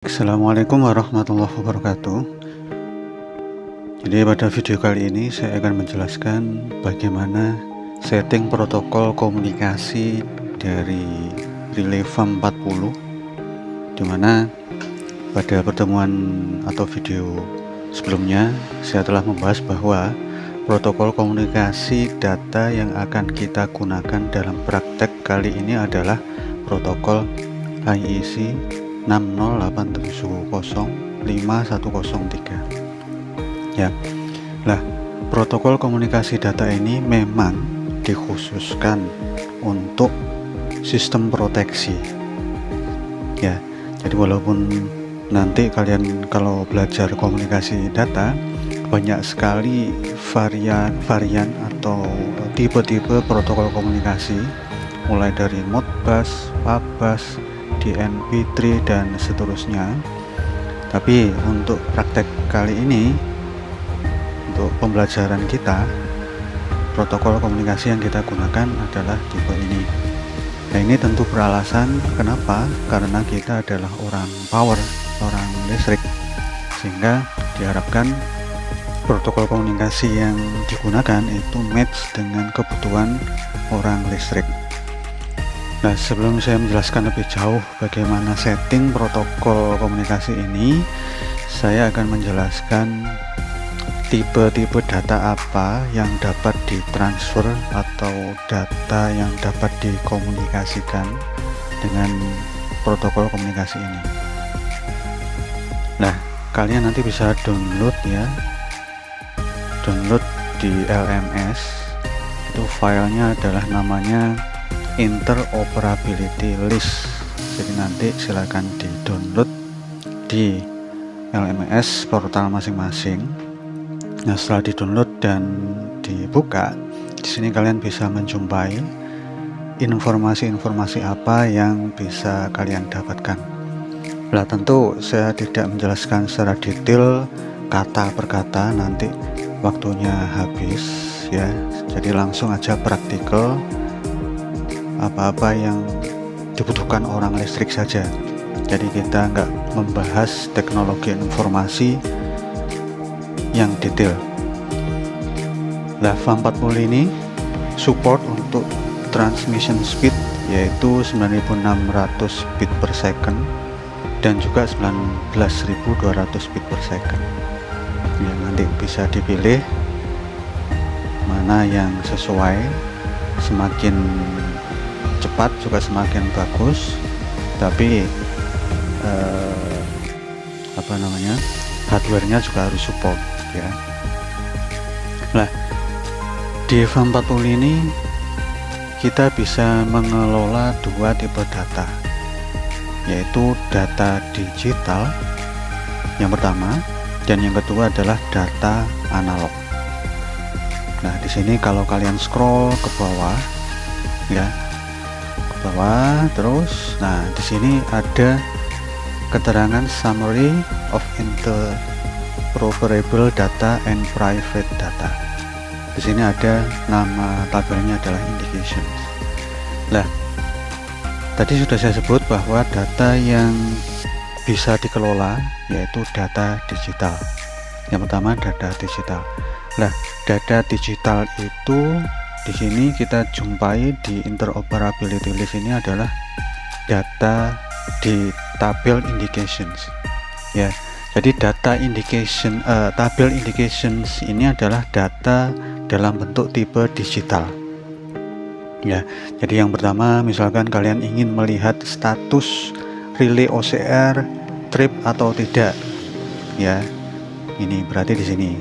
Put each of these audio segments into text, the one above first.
Assalamualaikum warahmatullahi wabarakatuh. Jadi pada video kali ini saya akan menjelaskan bagaimana setting protokol komunikasi dari relay FAM 40, dimana pada pertemuan atau video sebelumnya saya telah membahas bahwa protokol komunikasi data yang akan kita gunakan dalam praktek kali ini adalah protokol IEC 608705103 ya. Lah, protokol komunikasi data ini memang dikhususkan untuk sistem proteksi ya. Jadi walaupun nanti kalian kalau belajar komunikasi data banyak sekali varian atau tipe-tipe protokol komunikasi, mulai dari Modbus, Fabus, DNP3 dan seterusnya. Tapi untuk praktek kali ini, untuk pembelajaran kita, protokol komunikasi yang kita gunakan adalah tipe ini. Nah, ini tentu beralasan kenapa, karena kita adalah orang power, orang listrik, sehingga diharapkan protokol komunikasi yang digunakan itu match dengan kebutuhan orang listrik. Nah, sebelum saya menjelaskan lebih jauh bagaimana setting protokol komunikasi ini, saya akan menjelaskan tipe-tipe data apa yang dapat ditransfer atau data yang dapat dikomunikasikan dengan protokol komunikasi ini. Nah, kalian nanti bisa download ya, download di LMS. Itu filenya adalah namanya interoperability list. Jadi nanti silakan di download di LMS portal masing-masing. Nah, setelah di download dan dibuka, di sini kalian bisa menjumpai informasi-informasi apa yang bisa kalian dapatkan. Nah, tentu saya tidak menjelaskan secara detail kata per kata, nanti waktunya habis ya. Jadi langsung aja praktikal, apa-apa yang dibutuhkan orang listrik saja. Jadi kita nggak membahas teknologi informasi yang detail. Nah, FAM 40 ini support untuk transmission speed yaitu 9600 bit per second dan juga 19200 bit per second ya. Nanti bisa dipilih mana yang sesuai, semakin cepat juga semakin bagus, tapi hardware-nya juga harus support ya. Nah, di FAM 40 ini kita bisa mengelola dua tipe data, yaitu data digital yang pertama dan yang kedua adalah data analog. Nah, di sini kalau kalian scroll ke bawah ya, terus, nah di sini ada keterangan summary of interoperable data and private data. Di sini ada nama tabelnya adalah indications. Nah, tadi sudah saya sebut bahwa data yang bisa dikelola yaitu data digital. Yang pertama data digital. Nah, data digital itu di sini kita jumpai di interoperability list ini adalah data di tabel indications ya. Jadi data indication, tabel indications ini adalah data dalam bentuk tipe digital ya. Jadi yang pertama, misalkan kalian ingin melihat status relay OCR trip atau tidak ya, ini berarti di sini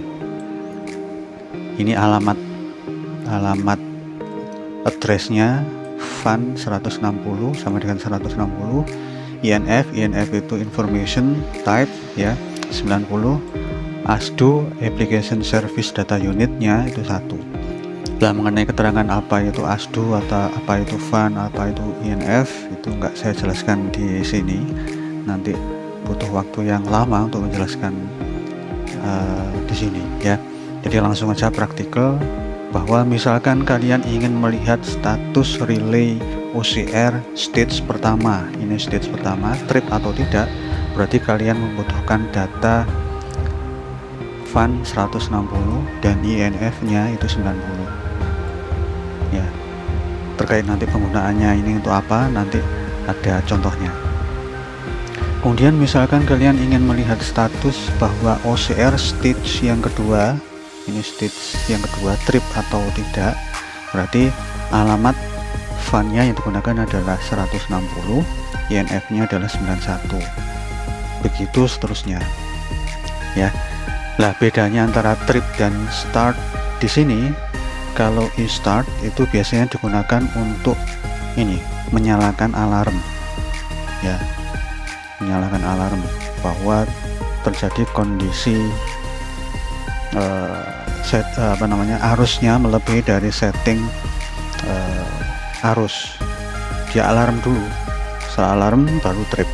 ini alamat addressnya FAN 160 sama dengan 160, INF itu information type ya 90, ASDO application service data unitnya itu 1. Nah, mengenai keterangan apa itu ASDO atau apa itu FAN, apa itu INF, itu enggak saya jelaskan di sini, nanti butuh waktu yang lama untuk menjelaskan di sini ya. Jadi langsung aja praktikal, bahwa misalkan kalian ingin melihat status relay OCR stage pertama, ini stage pertama, trip atau tidak, berarti kalian membutuhkan data fan 160 dan INF nya itu 90 ya. Terkait nanti penggunaannya ini untuk apa, nanti ada contohnya. Kemudian misalkan kalian ingin melihat status bahwa OCR stage yang kedua, ini stage yang kedua trip atau tidak, berarti alamat fan-nya yang digunakan adalah 160, INF nya adalah 91, begitu seterusnya ya. Lah bedanya antara trip dan start di sini, kalau e-start itu biasanya digunakan untuk ini, menyalakan alarm ya, menyalakan alarm bahwa terjadi kondisi arusnya melebihi dari setting arus. Dia alarm dulu, setelah alarm baru trip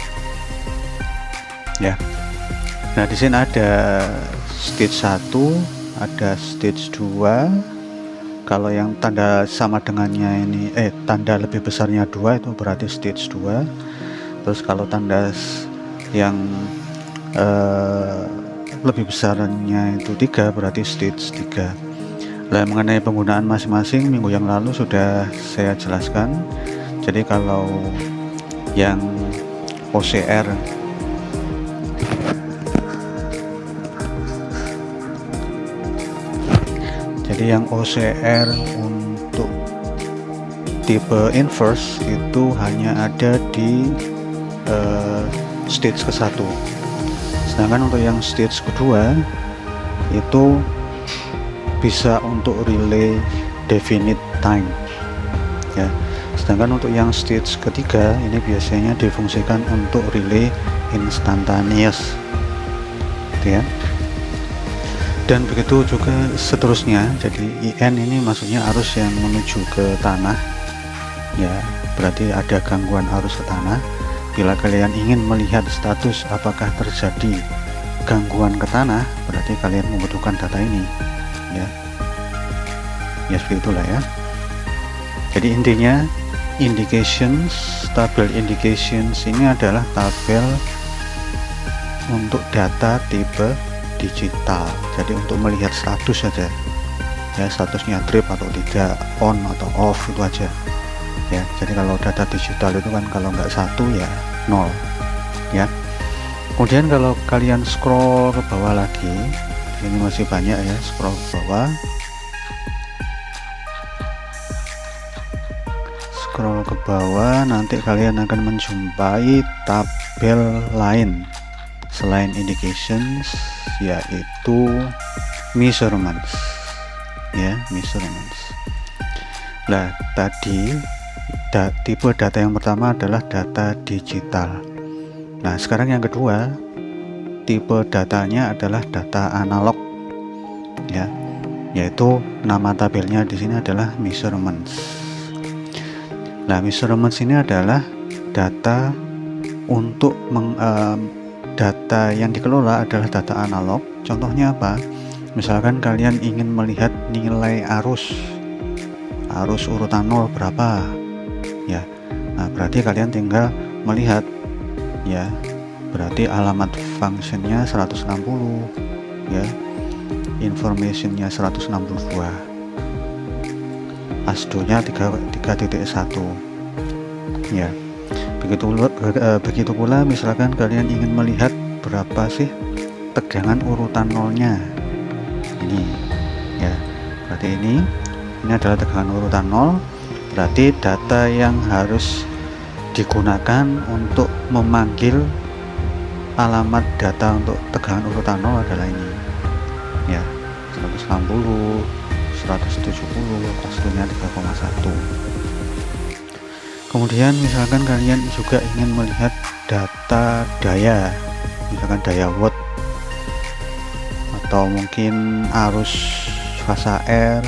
ya. Nah di sini ada stage 1, ada stage 2. Kalau yang tanda sama dengannya ini tanda lebih besarnya 2 itu berarti stage 2. Terus kalau tanda yang lebih besarnya itu 3 berarti stage 3. Nah, mengenai penggunaan masing-masing minggu yang lalu sudah saya jelaskan. Jadi kalau yang OCR untuk tipe inverse itu hanya ada di stage ke-1. Sedangkan untuk yang stage kedua itu bisa untuk relay definite time ya. Sedangkan untuk yang stage ketiga ini biasanya difungsikan untuk relay instantaneous gitu ya. Dan begitu juga seterusnya. Jadi IN ini maksudnya arus yang menuju ke tanah ya, berarti ada gangguan arus ke tanah. Bila kalian ingin melihat status apakah terjadi gangguan ke tanah, berarti kalian membutuhkan data ini ya. Ya seperti itulah ya. Jadi intinya indications, tabel indications ini adalah tabel untuk data tipe digital. Jadi untuk melihat status saja ya, statusnya trip atau tidak, on atau off itu aja ya. Jadi kalau data digital itu kan kalau nggak 1 ya 0 ya. Kemudian kalau kalian scroll ke bawah lagi, ini masih banyak ya, scroll ke bawah, scroll ke bawah, nanti kalian akan menjumpai tabel lain selain indications, yaitu measurements ya, measurements. Nah tadi tipe data yang pertama adalah data digital. Nah sekarang yang kedua, tipe datanya adalah data analog ya, yaitu nama tabelnya di sini adalah measurements. Nah measurements ini adalah data untuk data yang dikelola adalah data analog. Contohnya apa? Misalkan kalian ingin melihat nilai arus urutan 0 berapa ya. Nah berarti kalian tinggal melihat ya, berarti alamat functionnya 160 ya, informationnya 162, ASDO nya 3.1 ya. Begitu pula misalkan kalian ingin melihat berapa sih tegangan urutan nolnya ini ya, berarti ini adalah tegangan urutan 0. Berarti data yang harus digunakan untuk memanggil alamat data untuk tegangan urutan 0 adalah ini ya, 160, 170, ASDO nya 3,1. Kemudian misalkan kalian juga ingin melihat data daya, misalkan daya watt, atau mungkin arus fasa R,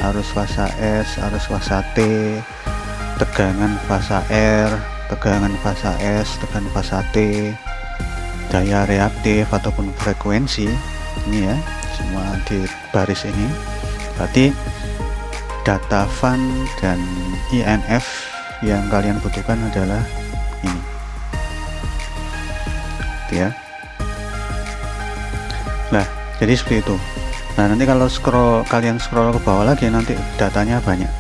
arus fasa S, arus fasa T, tegangan fasa R, tegangan fasa S, tegangan fasa T, daya reaktif ataupun frekuensi, ini ya semua di baris ini. Berarti data fan dan INF yang kalian butuhkan adalah ini, ya. Nah, jadi seperti itu. Nah, nanti kalau kalian scroll ke bawah lagi, nanti datanya banyak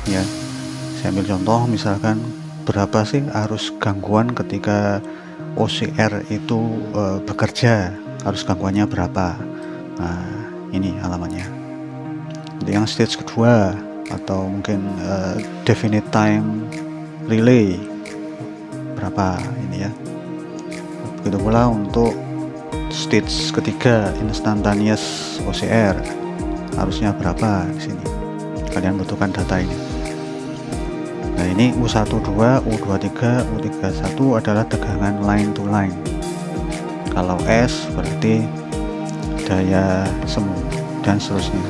ya. Saya ambil contoh, misalkan berapa sih arus gangguan ketika OCR itu bekerja, arus gangguannya berapa. Nah, ini alamannya. Jadi yang stage kedua, atau mungkin definite time relay berapa ini ya. Begitu pula untuk stage ketiga, instantaneous OCR, harusnya berapa di sini. Kalian butuhkan data ini. Nah, ini U12, U23, U31 adalah tegangan line to line. Kalau S berarti daya semu dan seterusnya.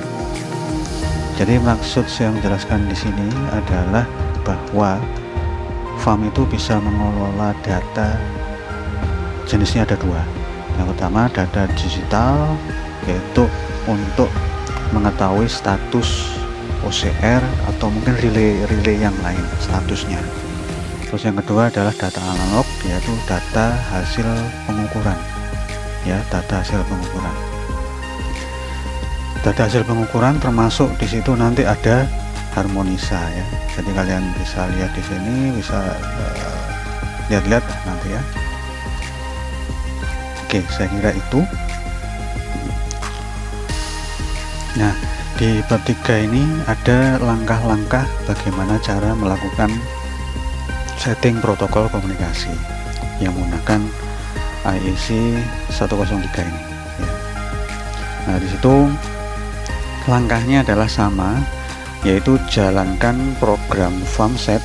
Jadi maksud saya menjelaskan di sini adalah bahwa FAM itu bisa mengelola data, jenisnya ada dua. Yang pertama data digital, yaitu untuk mengetahui status OCR atau mungkin relay yang lain statusnya. Terus yang kedua adalah data analog, yaitu data hasil pengukuran ya, data hasil pengukuran. Data hasil pengukuran termasuk di situ nanti ada harmonisa ya. Jadi kalian bisa lihat di sini, bisa lihat-lihat nanti ya. Oke, saya kira itu. Nah, di bab 3 ini ada langkah-langkah bagaimana cara melakukan setting protokol komunikasi yang menggunakan IEC 103 ini ya. Nah, di situ langkahnya adalah sama, yaitu jalankan program FAMset,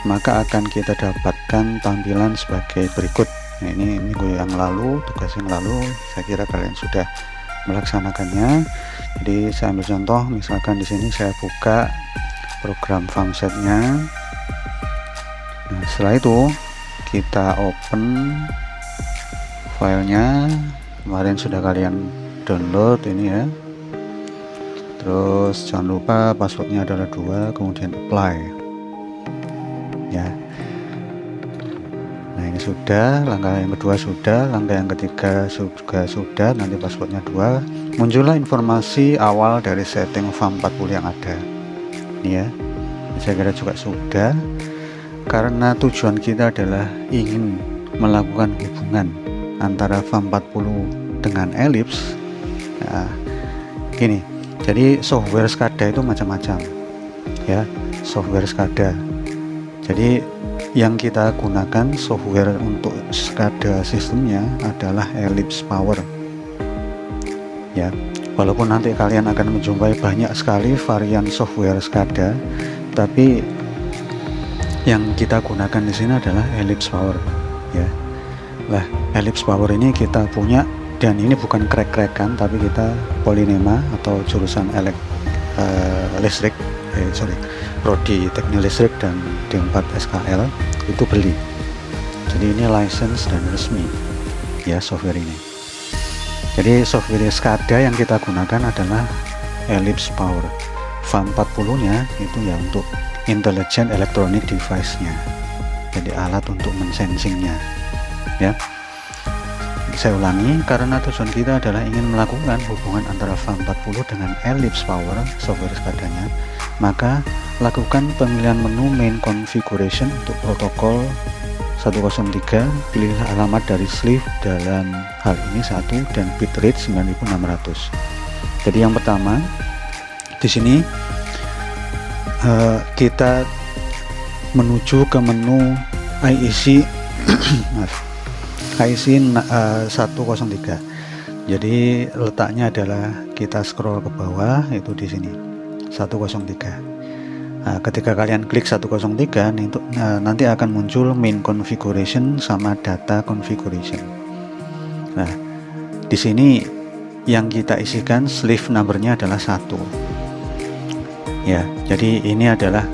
maka akan kita dapatkan tampilan sebagai berikut. Nah, ini minggu yang lalu, tugas yang lalu, saya kira kalian sudah melaksanakannya. Jadi saya ambil contoh, misalkan di sini saya buka program FAMsetnya. Nah, setelah itu kita open filenya. Kemarin sudah kalian download ini ya. Terus jangan lupa passwordnya adalah 2, kemudian apply ya. Nah, ini sudah, langkah yang kedua sudah, langkah yang ketiga juga sudah, nanti passwordnya 2. Muncullah informasi awal dari setting FAM 40 yang ada ini ya. Saya kira juga sudah, karena tujuan kita adalah ingin melakukan hubungan antara FAM 40 dengan Ellipse. Nah, gini, jadi software SCADA itu macam-macam ya, software SCADA. Jadi yang kita gunakan software untuk SCADA sistemnya adalah Ellipse Power ya. Walaupun nanti kalian akan menjumpai banyak sekali varian software SCADA, tapi yang kita gunakan di sini adalah Ellipse Power ya. Lah, Ellipse Power ini kita punya, dan ini bukan krek-krekan, tapi kita Polinema atau jurusan listrik, Prodi Teknik Listrik dan D4 SKL itu beli. Jadi ini license dan resmi ya software ini. Jadi software SCADA yang kita gunakan adalah Ellipse Power. FAM 40 nya itu ya untuk Intelligent Electronic Device-nya, jadi alat untuk mensensingnya ya. Saya ulangi, karena tujuan kita adalah ingin melakukan hubungan antara FAM 40 dengan Ellipse Power software SCADA-nya, maka lakukan pemilihan menu main configuration untuk protokol 103, pilihlah alamat dari sleeve, dalam hal ini 1, dan bitrate 9600. Jadi yang pertama di sini kita menuju ke menu IEC IEC 103. Jadi letaknya adalah kita scroll ke bawah, itu di sini 103. Nah, ketika kalian klik 103 nih, nanti akan muncul main configuration sama data configuration. Nah, di sini yang kita isikan sleeve numbernya adalah 1 ya. Jadi ini adalah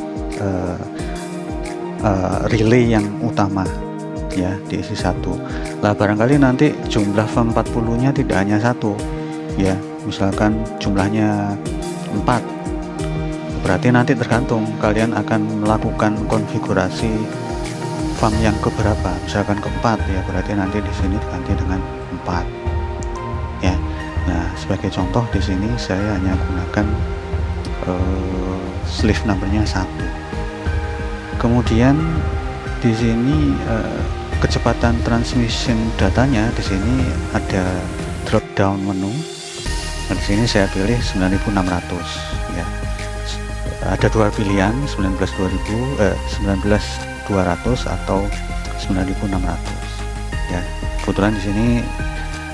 relay yang utama ya, diisi 1. Lah, barangkali nanti jumlah FAM 40 nya tidak hanya 1 ya, misalkan jumlahnya 4, berarti nanti tergantung kalian akan melakukan konfigurasi farm yang keberapa, misalkan keempat ya, berarti nanti di sini diganti dengan 4 ya. Nah, sebagai contoh di sini saya hanya gunakan sleeve numbernya 1. Kemudian di sini kecepatan transmission datanya, di sini ada drop down menu. Nah, di sini saya pilih 9600 ya. Ada dua pilihan, 19200 atau 9600 ya. Kebetulan di sini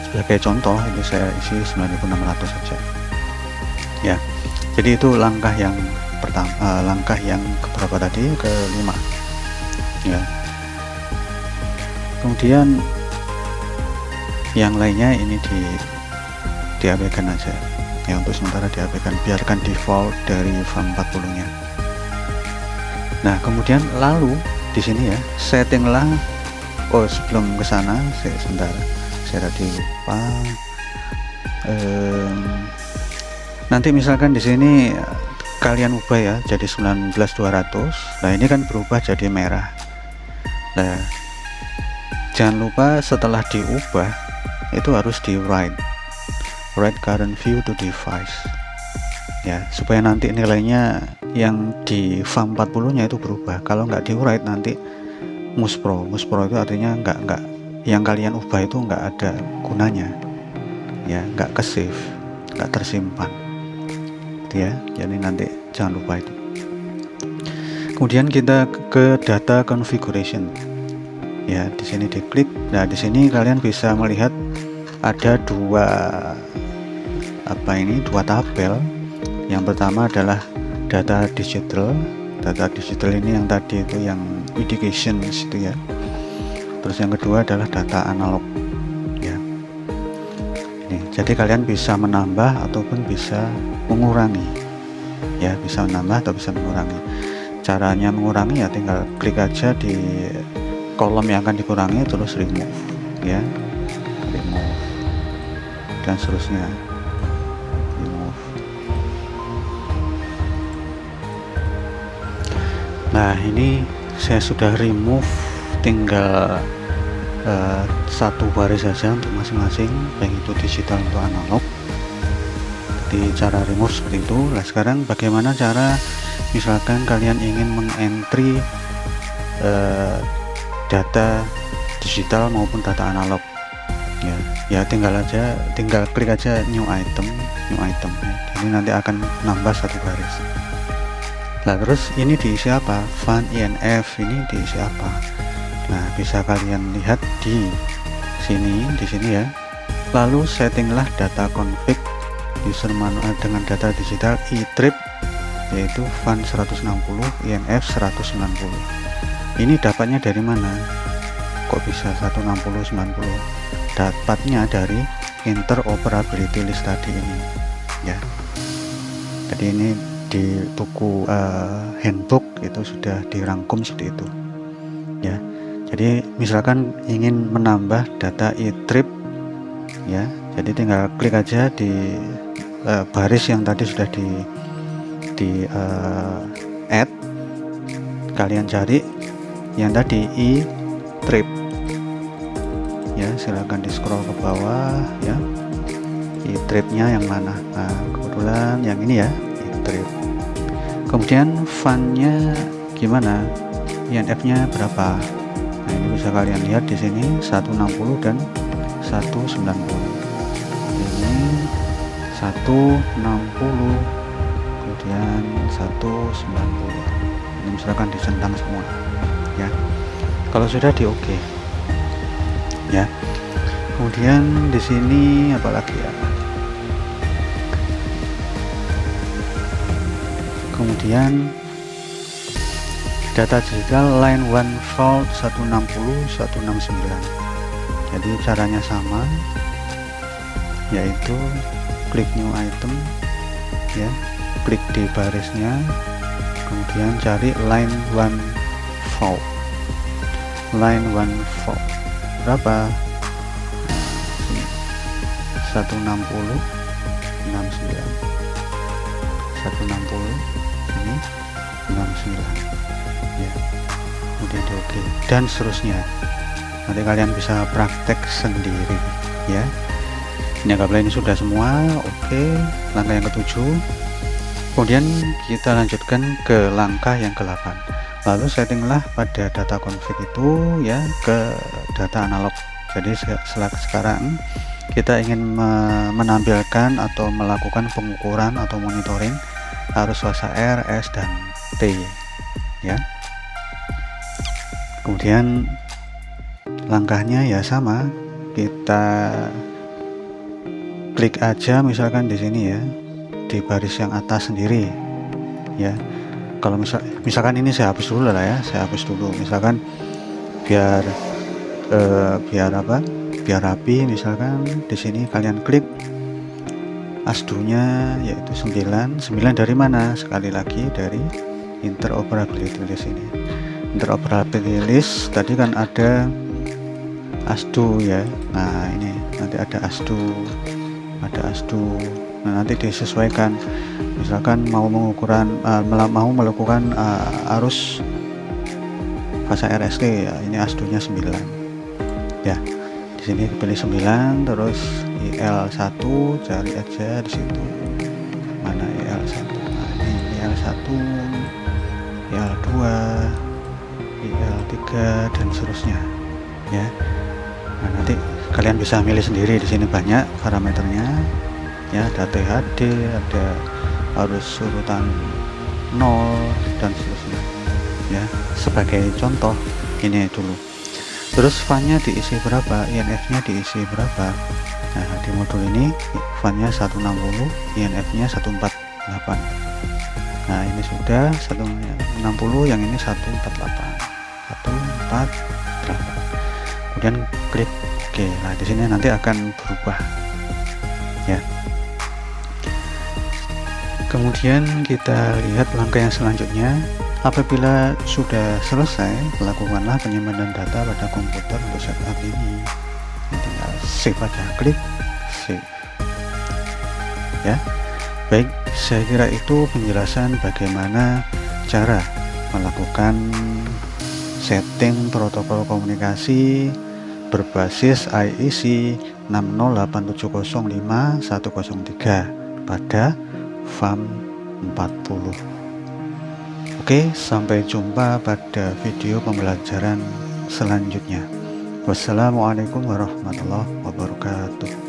sebagai contoh itu saya isi 9600 saja ya. Jadi itu langkah yang pertama, langkah yang keberapa tadi, kelima ya. Kemudian yang lainnya ini diabaikan aja ya, untuk sementara diabaikan, biarkan default dari farm 40 nya. Nah, kemudian lalu di sini ya, settinglah, sebelum ke sana sebentar, saya tadi lupa. Nanti misalkan di sini kalian ubah ya jadi 19200. Nah, ini kan berubah jadi merah. Nah, jangan lupa setelah diubah itu harus di write current view to device ya, supaya nanti nilainya yang di farm 40 nya itu berubah. Kalau nggak di write nanti muspro itu artinya nggak yang kalian ubah itu nggak ada gunanya ya, nggak ke save, nggak tersimpan ya. Jadi nanti jangan lupa itu. Kemudian kita ke data configuration ya, di sini diklik. Nah, di sini kalian bisa melihat ada dua tabel. Yang pertama adalah data digital. Data digital ini yang tadi itu yang indications itu ya. Terus yang kedua adalah data analog ya. Ini jadi kalian bisa menambah ataupun bisa mengurangi ya, bisa menambah atau bisa mengurangi. Caranya mengurangi ya tinggal klik aja di kolom yang akan dikurangi, terus remove ya, remove dan seterusnya, remove. Nah, ini saya sudah remove, tinggal satu baris saja untuk masing-masing, baik itu digital atau analog. Jadi cara remove seperti itu. Nah, sekarang bagaimana cara misalkan kalian ingin mengentry data digital maupun data analog ya, tinggal klik aja new item ya. Ini nanti akan nambah satu baris. Nah, terus ini diisi apa? Fun INF ini diisi apa? Nah, bisa kalian lihat di sini ya. Lalu settinglah data config user manual dengan data digital iTrip, yaitu fun 160 INF 190. Ini dapatnya dari mana? Kok bisa 160 90? Dapatnya dari interoperability list tadi ini ya. Jadi ini di buku handbook itu sudah dirangkum seperti itu ya. Jadi misalkan ingin menambah data iTrip ya, jadi tinggal klik aja di baris yang tadi sudah di add, kalian cari yang tadi iTrip ya, silahkan di scroll ke bawah ya, iTripnya yang mana. Nah, kebetulan yang ini ya, iTrip. Kemudian funnya gimana, INF nya berapa. Nah, ini bisa kalian lihat di sini 160 dan 190. Ini 160 kemudian 190. Ini misalkan disentang semua ya. Kalau sudah di oke ya. Kemudian di sini apalagi ya, kemudian data digital line 1 vault 160 169. Jadi caranya sama, yaitu klik new item ya, klik di barisnya, kemudian cari line 1 vault, line 1 vault berapa? 160 69 160 ini 69 ya. di oke, dan seterusnya. Nanti kalian bisa praktek sendiri ya. Ini anggaplah ini sudah semua oke. Langkah yang ketujuh, kemudian kita lanjutkan ke langkah yang ke-8. Lalu settinglah pada data config itu ya ke data analog. Jadi sekarang kita ingin menampilkan atau melakukan pengukuran atau monitoring arus fasa R, S, dan T ya. Kemudian langkahnya ya sama, kita klik aja misalkan di sini ya, di baris yang atas sendiri ya. Kalau misalkan ini saya hapus dulu lah ya, saya hapus dulu misalkan biar rapi. Misalkan di sini kalian klik ASDU-nya yaitu 9 dari mana? Sekali lagi dari interoperability list ini. Interoperability list tadi kan ada ASDU ya. Nah, ini nanti ada ASDU. Nah, nanti disesuaikan. Misalkan mau melakukan arus fasa RST ya, ini ASDU-nya 9. Ya. Di sini pilih 9, terus IL1 cari aja di situ. Mana IL1? Nah, ini IL1, IL2, IL3 dan seterusnya. Ya. Nah, nanti kalian bisa milih sendiri, di sini banyak parameternya. Ya, ada THD, ada arus urutan 0 dan seterusnya. Ya, sebagai contoh ini dulu. Terus fan-nya diisi berapa, INF-nya diisi berapa. Nah, di modul ini fan-nya 160, INF-nya 148. Nah, ini sudah 160, yang ini 148. Kemudian klik oke. Nah, di sini nanti akan berubah ya. Kemudian kita lihat langkah yang selanjutnya. Apabila sudah selesai, lakukanlah penyimpanan data pada komputer untuk setup ini. Tinggal save aja, klik save. Ya, baik. Saya kira itu penjelasan bagaimana cara melakukan setting protokol komunikasi berbasis IEC 608705103 pada FAM 40. Oke, sampai jumpa pada video pembelajaran selanjutnya. Wassalamualaikum warahmatullahi wabarakatuh.